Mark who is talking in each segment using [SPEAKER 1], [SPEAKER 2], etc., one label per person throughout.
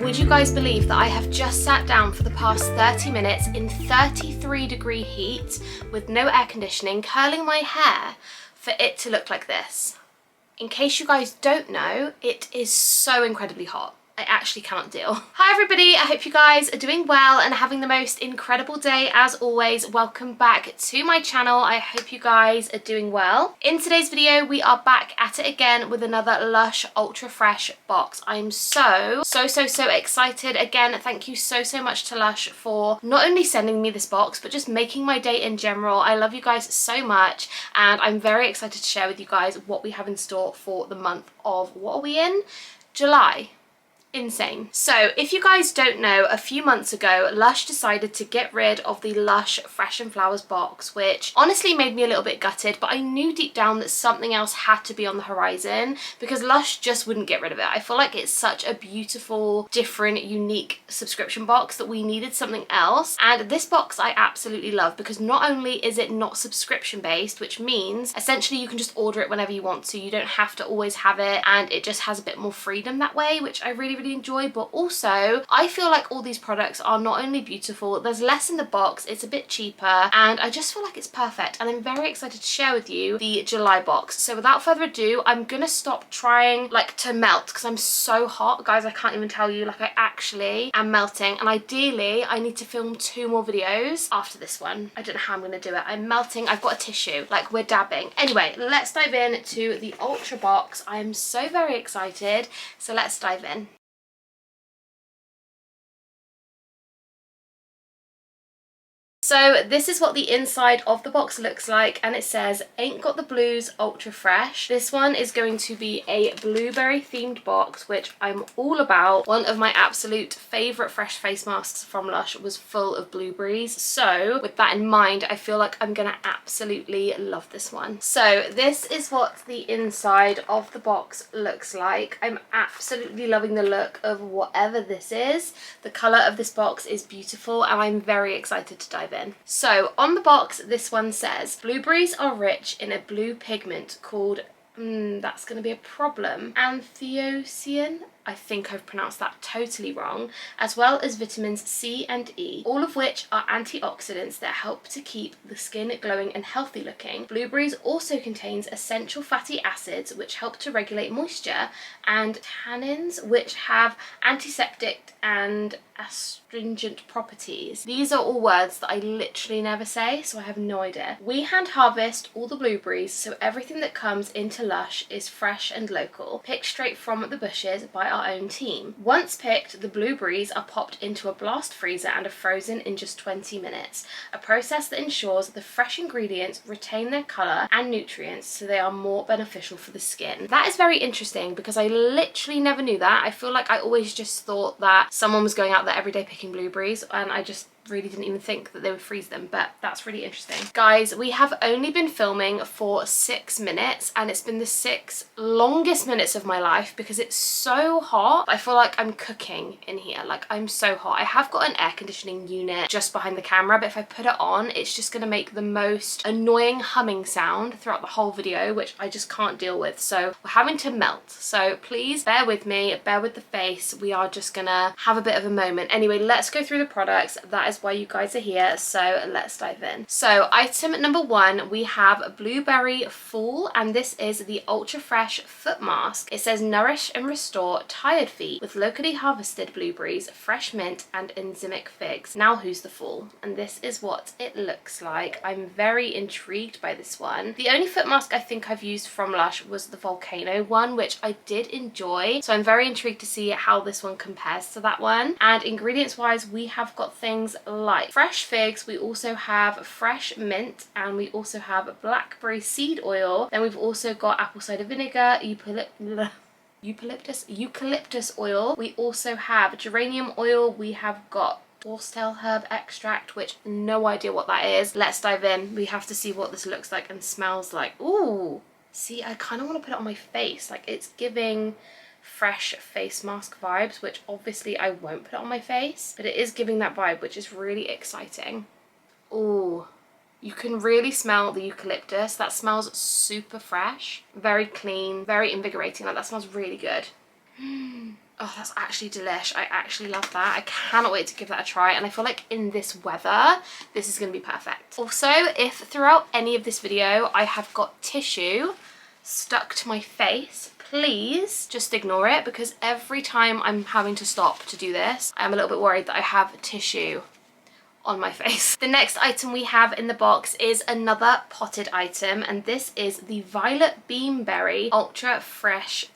[SPEAKER 1] Would you guys believe that I have just sat down for the past 30 minutes in 33-degree heat with no air conditioning, curling my hair for it to look like this? In case you guys don't know, it is so incredibly hot. I actually cannot deal. Hi everybody, I hope you guys are doing well and having the most incredible day as always. Welcome back to my channel. I hope you guys are doing well. In today's video, we are back at it again with another Lush Ultra Fresh box. I'm so excited. Again, thank you so much to Lush for not only sending me this box, but just making my day in general. I love you guys so much and I'm very excited to share with you guys what we have in store for the month of, what are we in? July. Insane. So if you guys don't know, a few months ago Lush decided to get rid of the Lush Fresh and Flowers box, which honestly made me a little bit gutted, but I knew deep down that something else had to be on the horizon because Lush just wouldn't get rid of it. I feel like it's such a beautiful, different, unique subscription box that we needed something else, and this box I absolutely love because not only is it not subscription based, which means essentially you can just order it whenever you want to, you don't have to always have it, and it just has a bit more freedom that way, which I really enjoy. But also I feel like all these products are not only beautiful, there's less in the box, it's a bit cheaper, and I just feel like it's perfect, and I'm very excited to share with you the July box. So without further ado, I'm gonna stop trying like to melt because I'm so hot, guys. I can't even tell you, like I actually am melting, and ideally I need to film 2 more videos after this one. I don't know how I'm gonna do it. I'm melting. I've got a tissue, like we're dabbing. Anyway, let's dive in to the Ultra box. I am so very excited, so let's dive in. So this is what the inside of the box looks like, and it says, "Ain't got the blues, Ultra Fresh." This one is going to be a blueberry themed box, which I'm all about. One of my absolute favourite fresh face masks from Lush was full of blueberries. So with that in mind, I feel like I'm gonna absolutely love this one. So this is what the inside of the box looks like. I'm absolutely loving the look of whatever this is. The colour of this box is beautiful and I'm very excited to dive in. So on the box, this one says, "Blueberries are rich in a blue pigment called," that's going to be a problem, "anthocyane." I think I've pronounced that totally wrong, "as well as vitamins C and E, all of which are antioxidants that help to keep the skin glowing and healthy looking. Blueberries also contains essential fatty acids which help to regulate moisture, and tannins which have antiseptic and astringent properties." These are all words that I literally never say, so I have no idea. "We hand harvest all the blueberries, so everything that comes into Lush is fresh and local, picked straight from the bushes by our own team. Once picked, the blueberries are popped into a blast freezer and are frozen in just 20 minutes, a process that ensures the fresh ingredients retain their colour and nutrients so they are more beneficial for the skin." That is very interesting because I literally never knew that. I feel like I always just thought that someone was going out there every day picking blueberries, and I just really didn't even think that they would freeze them, but that's really interesting. Guys, we have only been filming for 6 minutes and it's been the 6 longest minutes of my life because it's so hot. I feel like I'm cooking in here, like I'm so hot. I have got an air conditioning unit just behind the camera, but if I put it on, it's just gonna make the most annoying humming sound throughout the whole video, which I just can't deal with. So we're having to melt, so please bear with me, bear with the face. We are just gonna have a bit of a moment. Anyway, let's go through the products. That is why you guys are here, so let's dive in. So item number 1, we have Blueberry Fall, and this is the Ultra Fresh foot mask. It says, "Nourish and restore tired feet with locally harvested blueberries, fresh mint and enzymic figs. Now who's the fool?" And this is what it looks like. I'm very intrigued by this one. The only foot mask I think I've used from Lush was the volcano one, which I did enjoy, so I'm very intrigued to see how this one compares to that one. And ingredients wise, we have got things like fresh figs, we also have fresh mint, and we also have blackberry seed oil. Then we've also got apple cider vinegar, eucalyptus oil. We also have geranium oil. We have got horsetail herb extract, which no idea what that is. Let's dive in. We have to see what this looks like and smells like. Ooh, see, I kind of want to put it on my face. Like, it's giving fresh face mask vibes, which obviously I won't put it on my face, but it is giving that vibe, which is really exciting. Ooh, you can really smell the eucalyptus. That smells super fresh, very clean, very invigorating. Like, that smells really good. Oh, that's actually delish. I actually love that. I cannot wait to give that a try, and I feel like in this weather this is going to be perfect. Also, if throughout any of this video I have got tissue stuck to my face, please just ignore it, because every time I'm having to stop to do this, I'm a little bit worried that I have tissue on my face. The next item we have in the box is another potted item, and this is the Violet Beanberry Ultra Fresh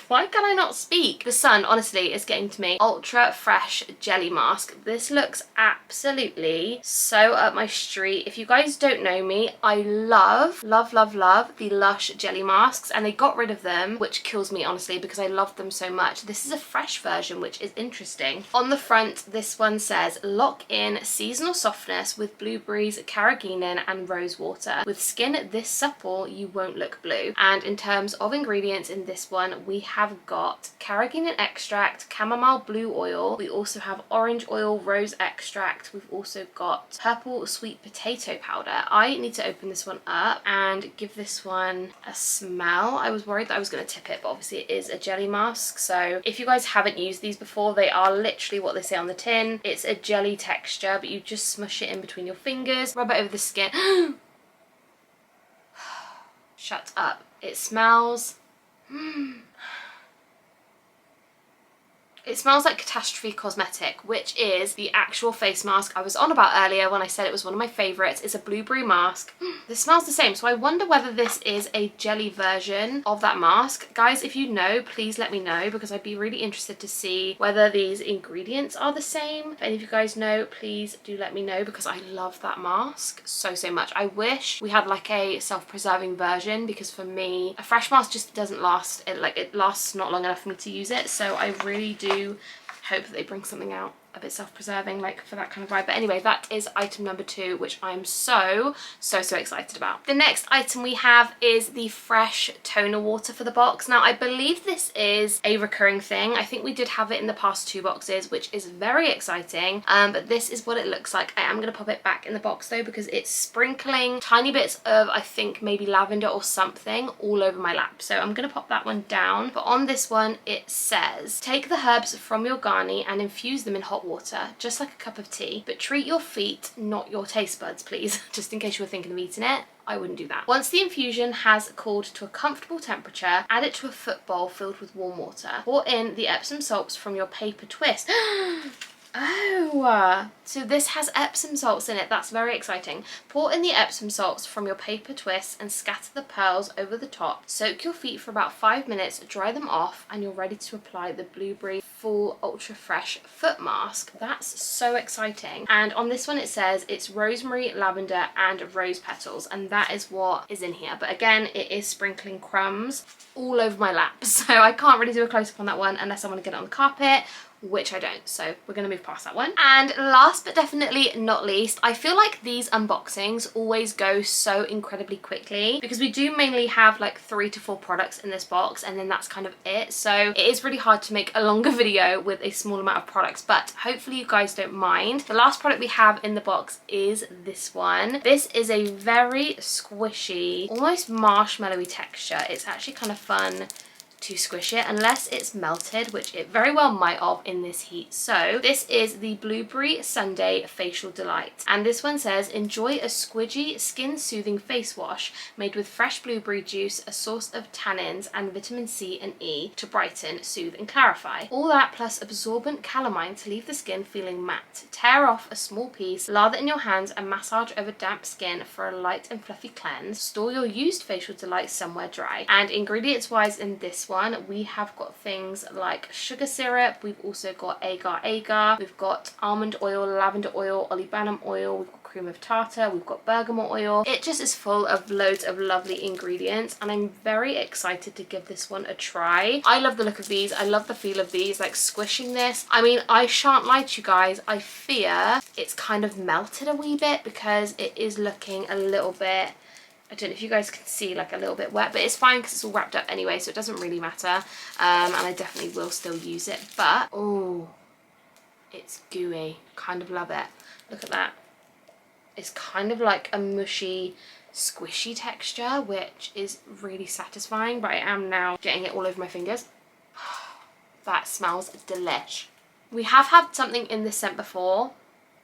[SPEAKER 1] why can I not speak? The sun, honestly, is getting to me. Ultra Fresh Jelly Mask. This looks absolutely so up my street. If you guys don't know me, I love the LUSH jelly masks, and they got rid of them, which kills me, honestly, because I love them so much. This is a fresh version, which is interesting. On the front, this one says, lock in seasonal softness with blueberries, carrageenan, and rose water. With skin this supple, you won't look blue. And in terms of ingredients in this one, we have got carrageenan extract, chamomile blue oil. We also have orange oil, rose extract. We've also got purple sweet potato powder. I need to open this one up and give this one a smell. I was worried that I was going to tip it, but obviously it is a jelly mask. So if you guys haven't used these before, they are literally what they say on the tin. It's a jelly texture, but you just smush it in between your fingers, rub it over the skin. Shut up. It smells... It smells like Catastrophe Cosmetic, which is the actual face mask I was on about earlier when I said it was one of my favourites. It's a blueberry mask. This smells the same, so I wonder whether this is a jelly version of that mask. Guys, if you know, please let me know, because I'd be really interested to see whether these ingredients are the same. If any of you guys know, please do let me know, because I love that mask so much. I wish we had like a self-preserving version, because for me, a fresh mask just doesn't last. It lasts not long enough for me to use it, so I really do hope that they bring something out a bit self-preserving, like for that kind of vibe. But anyway, that is item number 2, which I'm so excited about. The next item we have is the fresh toner water for the box. Now, I believe this is a recurring thing. I think we did have it in the past 2 boxes, which is very exciting. But this is what it looks like. I am going to pop it back in the box though, because it's sprinkling tiny bits of, I think, maybe lavender or something all over my lap. So I'm going to pop that one down. But on this one, it says, take the herbs from your garni and infuse them in hot water, just like a cup of tea, but treat your feet, not your taste buds, please. Just in case you were thinking of eating it, I wouldn't do that. Once the infusion has cooled to a comfortable temperature, add it to a foot bowl filled with warm water. Pour in the Epsom salts from your paper twist. Oh, so this has Epsom salts in it. That's very exciting. Pour in the Epsom salts from your paper twist and scatter the pearls over the top. Soak your feet for about 5 minutes, dry them off, and you're ready to apply the Blueberry Full Ultra Fresh Foot Mask. That's so exciting. And on this one it says it's rosemary, lavender, and rose petals, and that is what is in here. But again, it is sprinkling crumbs all over my lap, so I can't really do a close-up on that one unless I want to get it on the carpet, which I don't, so we're going to move past that one. And last but definitely not least, I feel like these unboxings always go so incredibly quickly, because we do mainly have like 3 to 4 products in this box, and then that's kind of it. So it is really hard to make a longer video with a small amount of products, but hopefully you guys don't mind. The last product we have in the box is this one. This is a very squishy, almost marshmallowy texture. It's actually kind of fun to squish it, unless it's melted, which it very well might have in this heat. So this is the Blueberry Sundae Facial Delight, and this one says, enjoy a squidgy, skin soothing face wash made with fresh blueberry juice, a source of tannins and vitamin C and E to brighten, soothe and clarify. All that plus absorbent calamine to leave the skin feeling matte. Tear off a small piece, lather in your hands and massage over damp skin for a light and fluffy cleanse. Store your used Facial Delight somewhere dry. And ingredients wise in this one, we have got things like sugar syrup, we've also got agar, we've got almond oil, lavender oil, olibanum oil, we've got cream of tartar, we've got bergamot oil. It just is full of loads of lovely ingredients, and I'm very excited to give this one a try. I love the look of these, I love the feel of these, like squishing this. I mean, I shan't lie to you guys, I fear it's kind of melted a wee bit, because it is looking a little bit, I don't know if you guys can see, like a little bit wet, but it's fine because it's all wrapped up anyway, so it doesn't really matter. And I definitely will still use it, but oh, it's gooey. Kind of love it. Look at that. It's kind of like a mushy, squishy texture, which is really satisfying, but I am now getting it all over my fingers. that smells delish. We have had something in this scent before.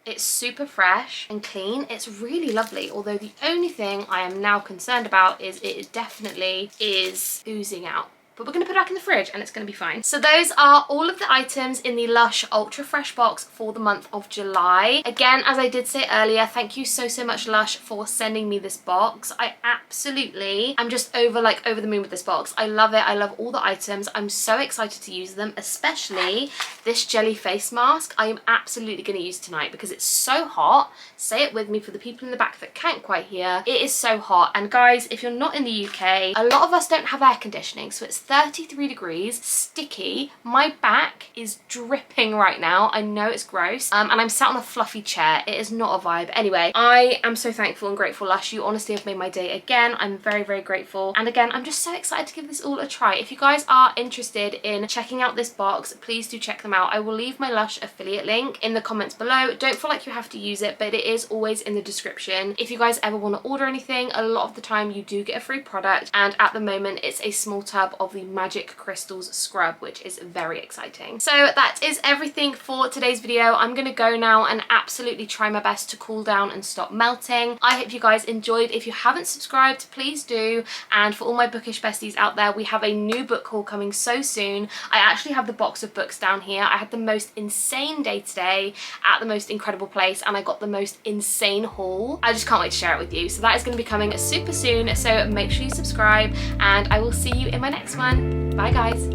[SPEAKER 1] It's super fresh and clean. It's really lovely, although the only thing I am now concerned about is it definitely is oozing out. But we're going to put it back in the fridge and it's going to be fine. So those are all of the items in the Lush Ultra Fresh box for the month of July. Again, as I did say earlier, thank you so much Lush for sending me this box. I'm just over the moon with this box. I love it. I love all the items. I'm so excited to use them, especially this jelly face mask. I am absolutely going to use tonight because it's so hot. Say it with me for the people in the back that can't quite hear. It is so hot. And guys, if you're not in the UK, a lot of us don't have air conditioning, so it's 33 degrees, sticky. My back is dripping right now. I know it's gross. And I'm sat on a fluffy chair. It is not a vibe. Anyway, I am so thankful and grateful, Lush. You honestly have made my day again. I'm very, very grateful. And again, I'm just so excited to give this all a try. If you guys are interested in checking out this box, please do check them out. I will leave my Lush affiliate link in the comments below. Don't feel like you have to use it, but it is always in the description. If you guys ever want to order anything, a lot of the time you do get a free product. And at the moment, it's a small tub of the Magic Crystals scrub, which is very exciting. So that is everything for today's video. I'm gonna go now and absolutely try my best to cool down and stop melting. I hope you guys enjoyed. If you haven't subscribed, please do. And for all my bookish besties out there, we have a new book haul coming so soon. I actually have the box of books down here. I had the most insane day today at the most incredible place and I got the most insane haul. I just can't wait to share it with you. So that is going to be coming super soon. So make sure you subscribe and I will see you in my next one. Bye guys.